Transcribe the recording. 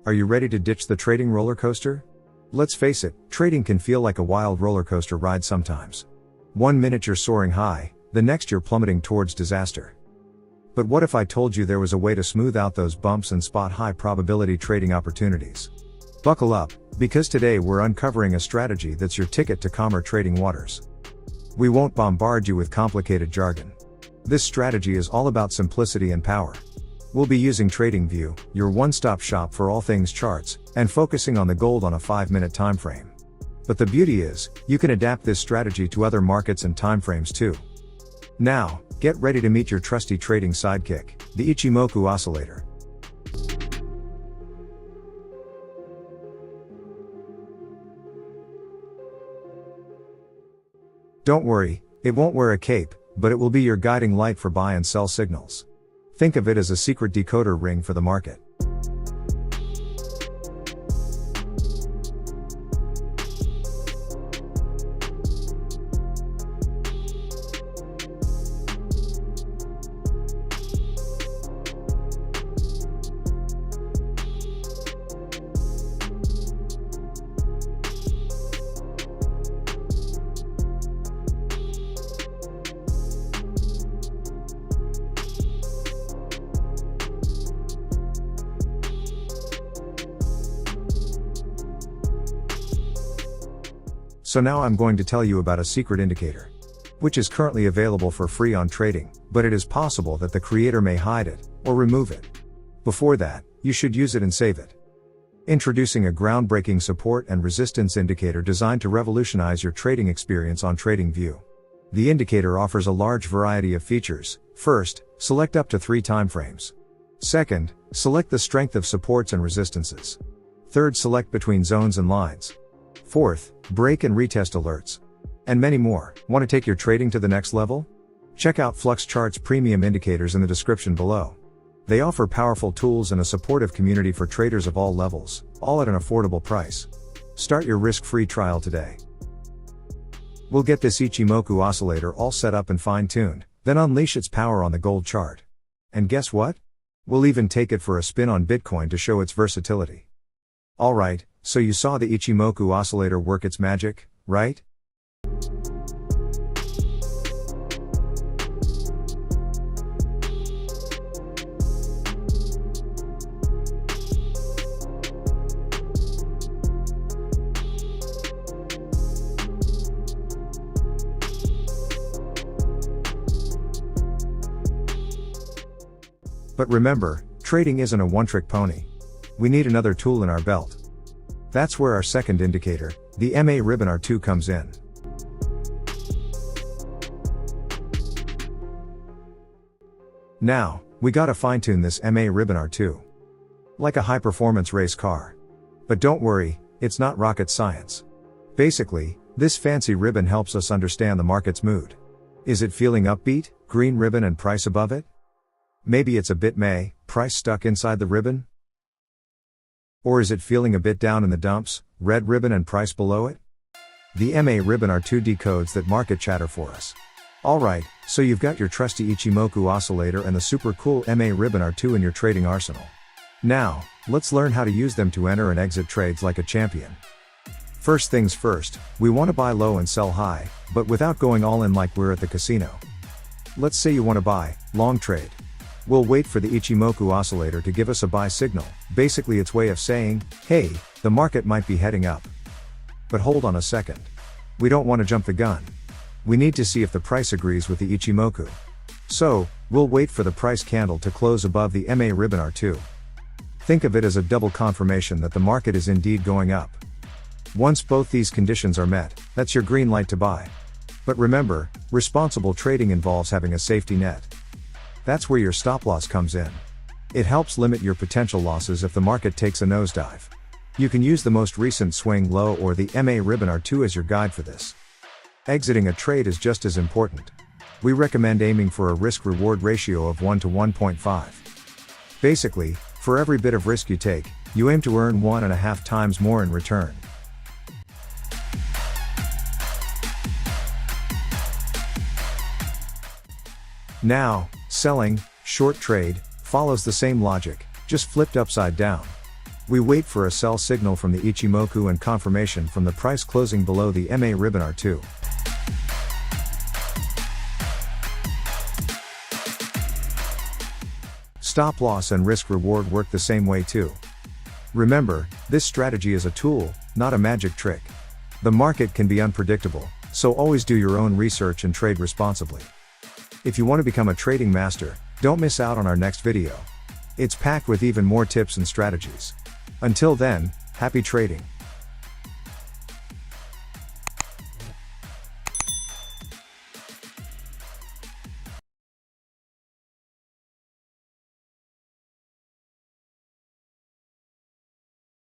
Are you ready to ditch the trading roller coaster? Let's face it, trading can feel like a wild roller coaster ride sometimes. One minute you're soaring high, the next you're plummeting towards disaster. But what if I told you there was a way to smooth out those bumps and spot high probability trading opportunities? Buckle up, because today we're uncovering a strategy that's your ticket to calmer trading waters. We won't bombard you with complicated jargon. This strategy is all about simplicity and power. We'll be using TradingView, your one-stop shop for all things charts, and focusing on the gold on a 5-minute time frame. But the beauty is, you can adapt this strategy to other markets and timeframes too. Now, get ready to meet your trusty trading sidekick, the Ichimoku Oscillator. Don't worry, it won't wear a cape, but it will be your guiding light for buy and sell signals. Think of it as a secret decoder ring for the market. So now I'm going to tell you about a secret indicator, which is currently available for free on Trading, but it is possible that the creator may hide it, or remove it. Before that, you should use it and save it. Introducing a groundbreaking support and resistance indicator designed to revolutionize your trading experience on TradingView. The indicator offers a large variety of features. First, select up to 3 timeframes. Second, select the strength of supports and resistances. Third, select between zones and lines. Fourth, break and retest alerts. And many more. Want to take your trading to the next level? Check out Flux Charts premium indicators in the description below. They offer powerful tools and a supportive community for traders of all levels, all at an affordable price. Start your risk-free trial today. We'll get this Ichimoku Oscillator all set up and fine-tuned, then unleash its power on the gold chart. And guess what? We'll even take it for a spin on Bitcoin to show its versatility. Alright, so you saw the Ichimoku Oscillator work its magic, right? But remember, trading isn't a one-trick pony. We need another tool in our belt. That's where our second indicator, the MA ribbon R2 comes in. Now, we gotta fine-tune this MA ribbon R2. Like a high-performance race car. But don't worry, it's not rocket science. Basically, this fancy ribbon helps us understand the market's mood. Is it feeling upbeat, green ribbon and price above it? Maybe it's a bit meh, price stuck inside the ribbon? Or is it feeling a bit down in the dumps, red ribbon and price below it? The MA ribbon R2 decodes that market chatter for us. Alright, so you've got your trusty Ichimoku Oscillator and the super cool MA ribbon R2 in your trading arsenal. Now, let's learn how to use them to enter and exit trades like a champion. First things first, we want to buy low and sell high, but without going all in like we're at the casino. Let's say you want to buy, long trade. We'll wait for the Ichimoku Oscillator to give us a buy signal, basically its way of saying, hey, the market might be heading up. But hold on a second. We don't want to jump the gun. We need to see if the price agrees with the Ichimoku. So, we'll wait for the price candle to close above the MA ribbon R2. Think of it as a double confirmation that the market is indeed going up. Once both these conditions are met, that's your green light to buy. But remember, responsible trading involves having a safety net. That's where your stop loss comes in. It helps limit your potential losses if the market takes a nosedive. You can use the most recent swing low or the MA ribbon R2 as your guide for this. Exiting a trade is just as important. We recommend aiming for a risk-reward ratio of 1 to 1.5. Basically, for every bit of risk you take, you aim to earn 1.5 times more in return. Now, selling, short trade, follows the same logic, just flipped upside down. We wait for a sell signal from the Ichimoku and confirmation from the price closing below the MA ribbon R2. Stop loss and risk reward work the same way too. Remember, this strategy is a tool, not a magic trick. The market can be unpredictable, so always do your own research and trade responsibly. If you want to become a trading master, don't miss out on our next video. It's packed with even more tips and strategies. Until then, happy trading.